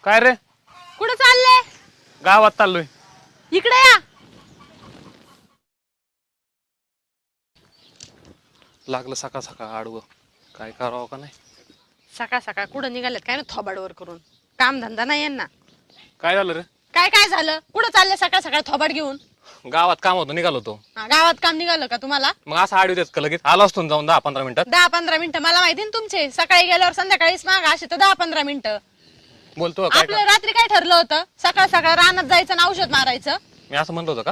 काय रे? कुठे चालले? गावात चाललोय. इकडे या. लागलं सकाळ सकाळ आडवं. काय करावं का नाही? सकाळ सकाळ कुठं निघालेत काय ना थोबाडवर करून? काम धंदा नाही यांना. काय झालं रे? काय काय झालं? कुठं चालले सकाळ सकाळ थोबाड घेऊन? गावात काम होतं, निघालो होतो. गावात काम निघालं का तुम्हाला? मग असं आडवी देत का लगेच? आलो असतो ना जाऊन 10-15 मिनिटात. 10-15 मिनिटं मला माहिती ना तुमचे. सकाळी गेल्यावर संध्याकाळीच माग असे तर 10-15 मिनिटं. बोलतो काय आपलं रात्री काय ठरलं होतं? सकाळ सकाळ रानात जायचं आणि औषध मारायचं. मी असं म्हणलो होतं का?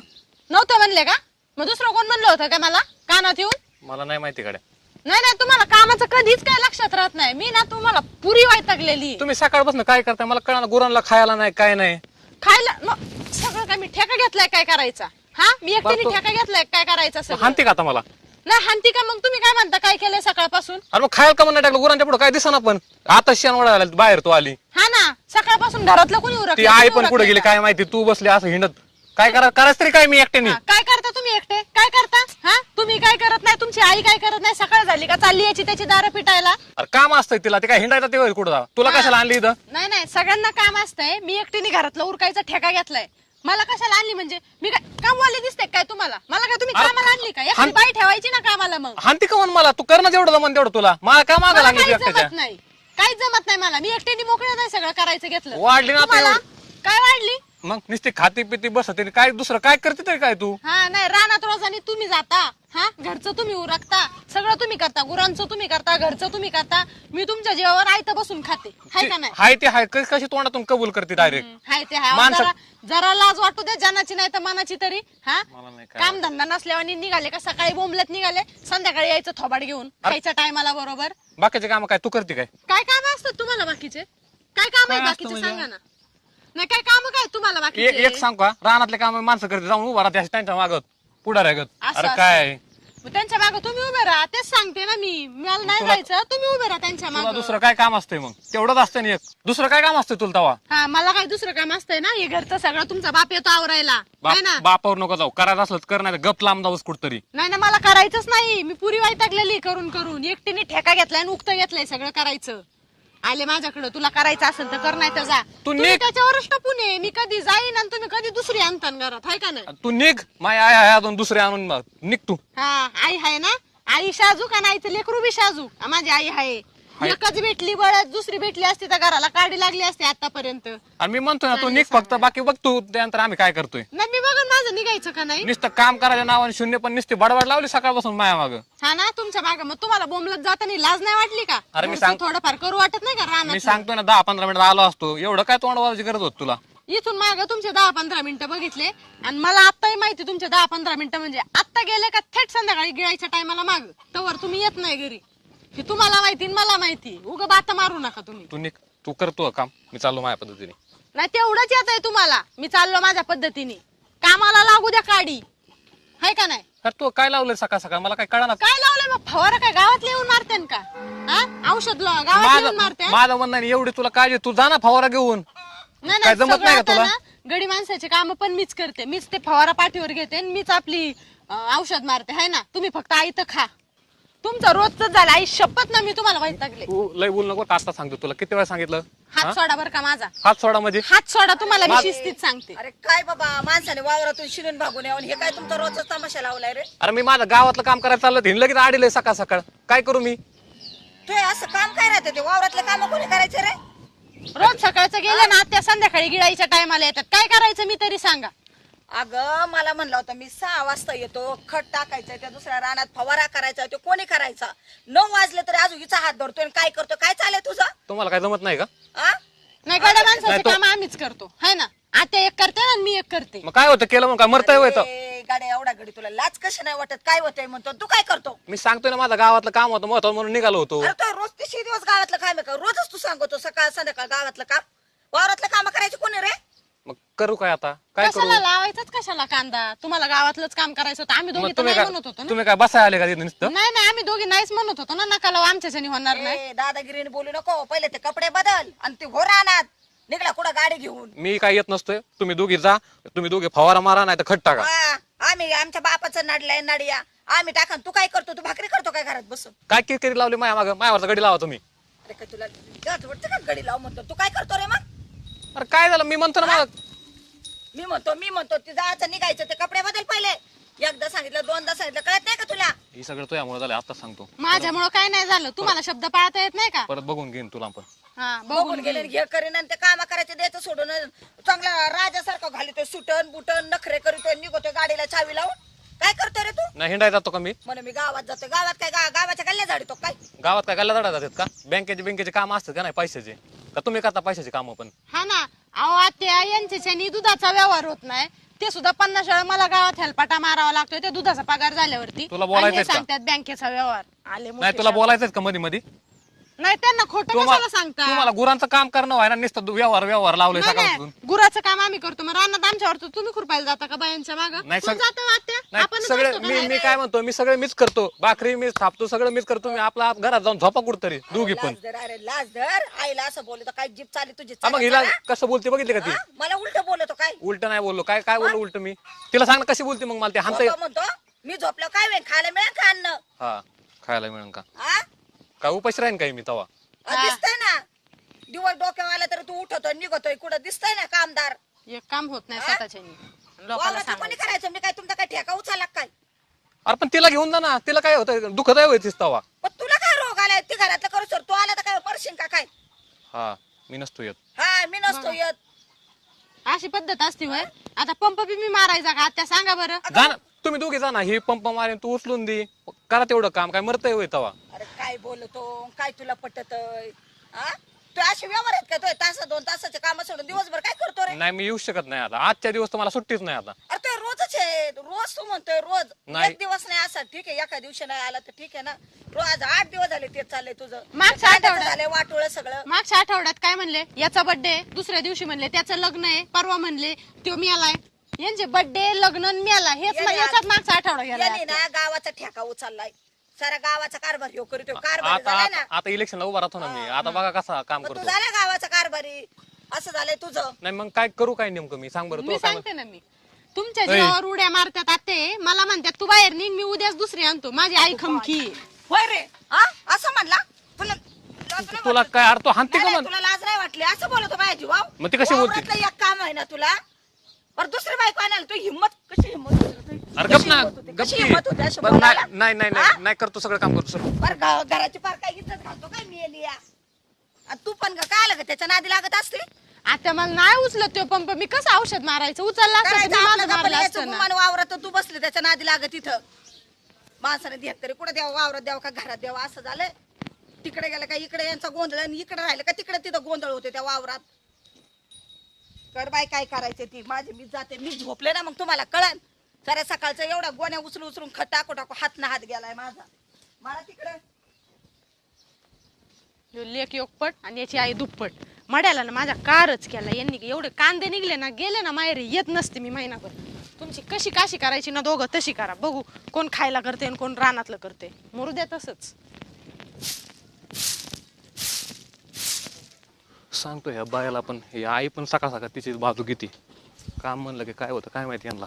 नव्हतं म्हणले का? मग दुसरं कोण म्हणलं होतं का मला कानात येऊन? मला नाही माहिती गाड्या. नाही नाही, तुम्हाला कामाचं कधीच काय लक्षात राहत नाही. मी ना तुम्हाला पुरी वैतागलेली. तुम्ही सकाळपासून काय करताय मला कळणार. गुरांना खायला नाही, काय नाही. खायला मग सगळं काय मी ठेका घेतलाय काय करायचा? हा, मी एकटीने बरं, ठेका घेतलाय काय करायचा सगळं? हानते का आता मला? नाही हानती का? मग तुम्ही काय म्हणता काय केलंय सकाळपासून? अरे मग खायला का म्हणून टाकलं? गुरांच्या पुढे काय दिसना पण. आता शेण वडायला बाहेर तू आली. हा ना, सकाळपासून घरातलं कोणी ती उरकलं? आई तुम्ही पण कुठे उरकलंय गेली का? काय माहिती. तू बसली असं हिंडत. काय करायचं तरी काय मी एकट्याने? हा, काय करता तुम्ही एकटे? काय करता? हा, तुम्ही काय करत नाही, तुमची आई काय करत नाही. सकाळ झाली का चालली याची त्याची दारं पिटायला? अरे काम असतंय तिला. ते काय हिंडायचं ते कुठं जा. तुला कशाला आणली इथं? नाही नाही, सगळ्यांना काम असतंय. मी एकटीने घरातलं उरकायचा ठेका घेतलाय. मला कशाला आणली म्हणजे? मी काय कामवाले दिसते काय तुम्हाला? मला काय तुम्ही अरे, कामाला आणली का? एखादी बाई ठेवायची ना कामाला. मग हानती का म्हणून मला? तू करणं जेवढं जमन तेवढं तुला. मला का मागा मला लागली काहीच एकट्याच्या? जमत नाही, काहीच जमत नाही मला. मी एकटीने मोकळं नाही सगळं करायचं घेतलं. वाढली ना आता तुम्हाला एवढी. काय वाढली? मग नुसती खाती पिती बसते काय दुसरं काय करते तरी काय तू? हा नाही, रानात रोजानी तुम्ही जाता. हा, घरचं तुम्ही उरकता, सगळं तुम्ही करता. गुरांचं तुम्ही करता, घरचं तुम्ही करता. मी तुमच्या जीवावर आयतं बसून खाते. हाय का नाही? हाय ते हाय कशी तोंडातून कबूल करते डायरेक्ट. हाय ते हाय. माणसं- जरा लाज वाटू दे, जनाची नाही तर मनाची तरी. हा, मला नाही काय काम धंदा नसल्यावर निघाले का सकाळी बोंबलत निघाले, संध्याकाळी यायचं थोबाड घेऊन खायच्या टायमाला बरोबर. बाकीचे काम काय तू करते काय? काय काम असतात तुम्हाला बाकीचे? काय काम आहे काय असतं बाकीचे म्हणजे? सांगा ना. नाही काय काम काय तुम्हाला एक बाकीचे? एक सांग का रानातले काम माणसं करते जाऊन उभा राहते त्यांच्या मागत पुढाऱ्यागत. असं अरे असतं. काय मग त्यांच्या मागे तुम्ही उभे राहा. तेच सांगते ना मी. मला नाही तुला- जायचं, तुम्ही उभे राहा त्यांच्या तुला मागे. दुसरं काय काम असतंय? मग तेवढंच असतं ना एक. दुसरं काय काम असतंय तुला तवा? हा, मला काय दुसरं काम असतंय ना? हे घरचं सगळं तुमचा बाप येतो आवरायला. है ना? बापावर नको जाऊ. करायचं असलं तर कर, नाही तर गप लांब जाऊस कुठतरी. नाही ना, मला करायचंच नाही. मी पुरी वैतागलेली करून करून. एकटीने ठेका घेतलाय आणि उक्त घेतलंय सगळं करायचं. आले माझ्याकडे, तुला करायचं असेल तर कर, नाही तर जा. तुम्ही निघ. त्याच्यावरच टपून ये. मी कधी जाईन आणि तुम्ही कधी दुसरी आणता घरात, हाय का नाही? तू निघ. माय आय आहे अजून दुसरे आणून मग निघ तू. हा, आई आहे ना? आई शाजू का नाही तर लेकरू बी शाजू. माझी आई आहे. एकच भेटली बळच, दुसरी भेटली असती तर घराला काढी लागली असती आतापर्यंत. आणि मी म्हणतोय ना तू निघ फक्त. बाकी बघ तू त्यानंतर आम्ही काय करतोय. नाही, मी बघन माझं निघायचं का नाही. नुसतं काम करायच्या नावाने शून्य पण नुसती बडबड लावली सकाळपासून माया माग. हा ना, तुमच्या मागे मग तुम्हाला बोंबलत जाताना लाज नाही वाटली का? अरे मी घरचं सांग- थोडंफार करू वाटत नाही का मी रानात? सांगतोय ना 10-15 मिनिट आलो असतो. एवढं काय तोंड वाजायची गरज होत तुला? इथून माग तुमचे 10-15 मिनिटं बघितले आणि मला आत्ताही माहिती तुमचे 10-15 मिनिटं म्हणजे आत्ता गेले का थेट संध्याकाळी गिळायच्या टायमाला माग तवर तुम्ही येत नाही घरी. हे तुम्हाला माहिती आणि मला माहिती. उगा बाता मारू नका तुम्ही. तू निघ. तू करतो काम. मी चाललो माझ्या पद्धतीने. नाही तेवढंच येत आहे तुम्हाला. मी चाललो माझ्या पद्धतीने. कामाला लागू द्या काडी, हाय का नाही? अरे तू काय लावलंय सकाळ सकाळ मला काय कळणार? काय लावलंय मग? फवारा काय गावात येऊन मारते का? हा, औषध गावात येऊन मारते? माझं म्हणणं नाही एवढी तुला काळजी. तू जा ना फवारा घेऊन. नाही काय नाही, जमत सगळं नाही का आता तुला? ना गडी माणसाचे काम पण मीच करते. मीच ते फवारा पाठीवर घेते आणि मीच आपली औषध मारते, है ना? तुम्ही फक्त आई तर खा. तुमचं रोजच झालं. आई शपथ ना, मी तुम्हाला वैतागले. तू लय बोल नको. आता सांगतो तुला किती वेळा सांगितलं. हात सोडा बरं का माझा. हात सोडा म्हणजे हात सोडा, तुम्हाला मी शिस्तीत सांगते. अरे काय बाबा, माणसाने वावरातून शिरून भागून यावं हे काय तुमचा रोजचा तमाशा लावलाय रे? अरे मी माझं गावातलं काम करायला चाललं ते लगेच आडीलंय सकाळ सकाळ. काय करू मी? तू असं काम काय राहते? ते वावरातलं काम कोणी करायचं रे? रोज सकाळचं गेलं ना, त्या संध्याकाळी गिळायच्या टायमाला येतात. काय करायचं मी तरी सांगा. अगं मला म्हणलं होतं मी 6 वाजता येतो, खत टाकायचं, त्या दुसऱ्या रानात फवारा करायचा, ते कोणी करायचा? 9 वाजले तरी अजून हिचा हात धरतोय आणि काय करतो? काय चाललंय तुझं? तुम्हाला काय जमत नाही का? आ? नाही, गड्या माणसाचे नाही तो- काम आम्हीच करतो, है ना? आता एक करते आणि मी एक करते. मग काय होतं केलं मग काय मरताय होतं? अरे, गाड्या एवढा घडी तुला लाज कशी नाही वाटत? काय होतंय म्हणतो तू? काय करतो? मी सांगतोय ना माझं गावातलं काम होतं महत्वाचं म्हणून निघालो होतो. अरे तो रोज 30 दिवस गावातलं काम आहे का? रोजच तू सांगतो सकाळ संध्याकाळ गावातलं काम. वावरातलं काम करायचे कोणी रे? मग करू काय आता? काय करू? कशाला लावायचाच कशाला कांदा? तुम्हाला गावातलंच काम करायचं होतं. आम्ही दोघी मग तर तुम्ही नाही काय म्हणत होतो ना. तुम्ही काय बसाय आले का तिथे नुसतं? नाही नाही, आम्ही दोघी नाहीच म्हणत होतो ना. नका लावू, आमच्याच्याने होणार नाही. ए, दादागिरीने बोलू नको. पहिले ते कपडे बदल आणि ते हो रानात निघला कुठं गाडी घेऊन. मी काय येत नसतोय. तुम्ही दोघी जा. तुम्ही दोघे फवारा मारा नाही तर खट टाका. हा, आम्ही आमच्या बापाचं नडलंय नडिया आम्ही टाका. तू काय करतो? तू भाकरी करतो काय घरात बसून? काय किरकिरी लावली माया माग? मायावरचा गडी लावा तुम्ही. अरे काय तुला गज वाटतं का गडी लाव म्हणतो? तू काय करतो रे मग? अरे काय झालं मी म्हणतो ना मला मी म्हणतो ती जायचं निघायचं ते कपडे बदल पहिले. एकदा सांगितलं दोनदा सांगितलं कळत नाही का तुला? हे सगळं तुझ्यामुळे झालं आता सांगतो. माझ्यामुळं काय नाही झालं, तुम्हाला शब्द पाळता येत नाही का? परत बघून घेईन तुला पण. हा बघून गेले हे करीन आणि ते काम करायचे द्यायचं सोडून चांगला राजासारखं घालितोय सुटन बुटन नखरे करीतोय निघतोय गाडीला चावी लावून. काय करतोय रे तू? नाही हिंडायला जातो का मी? म्हणे मी गावात जातोय. गावात काय गावाच्या गल्ल्या झाडतो काय? गावात काय गल्ला जातात का? बँकेचे काम असतात का नाही पैशाचे? का तुम्ही करता पैशाचे काम पण? हा ना. अहो आत्या यांच्याच्यानी दुधाचा व्यवहार होत नाही, ते सुद्धा 50 वेळा मला गावात हेलपाटा मारावा लागतोय त्या दुधाचा पगार झाल्यावरती. तुला बोलायचंय आणि हे का? सांगतात बँकेचा व्यवहार आले नाही तुला बोलायचंच का मध्ये मध्ये? नाही त्यांना खोटं कशाला सांगता? तुम्हाला गुरांचं काम करणं व्हायला नुसतं व्यवहार लावलंय नाही, सकाळपासून. नाही. गुराचं काम आम्ही करतो, मग रानात आमच्यावर तर तुम्ही खुरपायला जाता का बायांच्या माग? नाही, आपण नाही सगळे मी काय म्हणतो मी सगळे मीच करतो. भाकरी मीच थापतो सगळं मीच करतो. मी आपला घरात जाऊन झोपा कुठतरी दोघी पण. लाज धर, अरे लाज धर. आईला असं बोलतो काय जीप चाली तुझी हा, मग हिला कसं बोलते बघितले का ती? मला उलट बोलतो काय? उलट नाही बोललो. काय काय बोललो उलट मी? तिला सांग ना कशी बोलते मग मला ते हानता झोपा म्हणतो मी झोपलो काय वेळ खायला मिळेल का अन्न? हा खायला मिळेल का? हा काय उपाशी राहीन काही मी तवा? दिसतंय ना दिवस डोक्यावर आला तर तू उठतोय निघतोय कुठं दिसतंय ना कामदार. एक काम होत नाही स्वतःच्या लोकांना वावराचं कोणी सांगायचं. करायचं? मी काय तुमचा काय ठेका उचलला काय? अरे पण तिला घेऊन जा ना. तिला काय होतं दुखत आहे होतीस तवा? पण तुला काय रोग आलाय? ते घरातलं करू सर तू आला तर काय परशीन का काय? हा मी नसतो येत. हा मी नसतो येत. अशी पद्धत असते होय. आता पंप बी मी मारायचा का त्या सांगा बरं? जा ना तुम्ही दोघे जा ना. ही पंप मारेन तू उचलून दे. करा तेवढं काम. काय मरतय होय तवा? अरे काय बोलतो काय तुला पटत? तू अशी व्यवहार आहेत का? तो तास 2 तासाचे काम सोडून दिवसभर काय करतो रे? नाही मी येऊ शकत नाही आता. आजच्या दिवस तर मला सुट्टीच नाही आता. अरे ते रोजच आहे. रोज तू म्हणतोय रोज. नाही. एक दिवस नाही असा ठीक आहे, एका दिवशी नाही आला तर ठीक आहे ना. रोज 8 दिवस झाले तेच चाललंय तुझं. मागच्या आठवड्यात. झालंय वाटोळ सगळं. मागच्या आठवड्यात काय म्हणले? याचा बर्थडे, दुसऱ्या दिवशी म्हणले त्याचं लग्न आहे, परवा म्हणले तो मिळालाय. यांचे बर्थडे लग्न आणि मिळाला हेच याने याचाच मागचा आठवडा गेला. याने ना गावाचा ठेका उचललाय. सारा गावाचा कारभार ह्यो करीतोय. कारभारी आता झालाय ना. आता इलेक्शनला उभा राहतो ना मी. आता बघा कसा काम मग तू करतो. झाला गावाचा कारभारी. असं झालंय तुझं. नाही मग काय करू काय नेमकं मी? सांग बरं मी तू काय सांगते ना. मी तुमच्या जीवावर उड्या मारतात आते. मला म्हणतात तू बाहेर निघ, मी उद्याच दुसरी आणतो. माझी आई खमकी. होय रे असं म्हणला तुला? तुला काय अर्थ हानते का नाही, म्हण? तुला लाज नाही वाटली असं बोलतो माझ्या जीवाव? मग ती कशी बोलते? वावरातलं एक काम आहे ना तुला. पर दुसरी बायको आणायला तू हिम्मत कशी हिम्मत होती? अरे गप ना कशी गप हिम्मत होती अशी बरं, बोलायला? नाही नाही नाही नाही करतो सगळं काम करतो सर. बरं घराची पार काय इज्जत घालतो काय मी एलिया? आणि तू पण काय आलं का त्याच्या नादी लागत असते? आता मला नाही उचलत तो पंप. मी कसं औषध मारायचं? उचलला असतं तर करायचं मी आपलं माझं गप्पा मारलं यायचं असतं ना. गुमान वावरात तू बसली त्याच्या नादी लागत इथं. माणसाने देत तरी कुठं द्यावं? वावरात द्यावं का घरात द्यावं? असं झालंय. तिकडे गेलं का इकडे यांचा गोंधळ आणि इकडे राहिलं का तिकडे तिथं गोंधळ होते त्या वावरात. कर बाय काय करायचे ती माझी. मी जाते. मी झोपले ना मग तुम्हाला कळन. साऱ्या सकाळचं एवढा गोण्या उचलून खत टाकू टाकू हात ना हात गेलाय माझा. मला तिकडे लेक योगपट आणि याची आई दुप्पट. मड्याला ना माझ्या कारच केला यांनी. एवढे कांदे निघले ना गेले ना माहेरी येत नसते मी महिनाभर. तुमची कशी काशी करायची ना दोघं तशी करा. बघू कोण खायला करते आणि कोण रानातलं करते. मरू द्या तसंच. सांगतो ह्या बायाला पण. ही आई पण सकाळ सकाळ तिची बाजू किती काम म्हणलं की काय होतं काय माहिती यांना.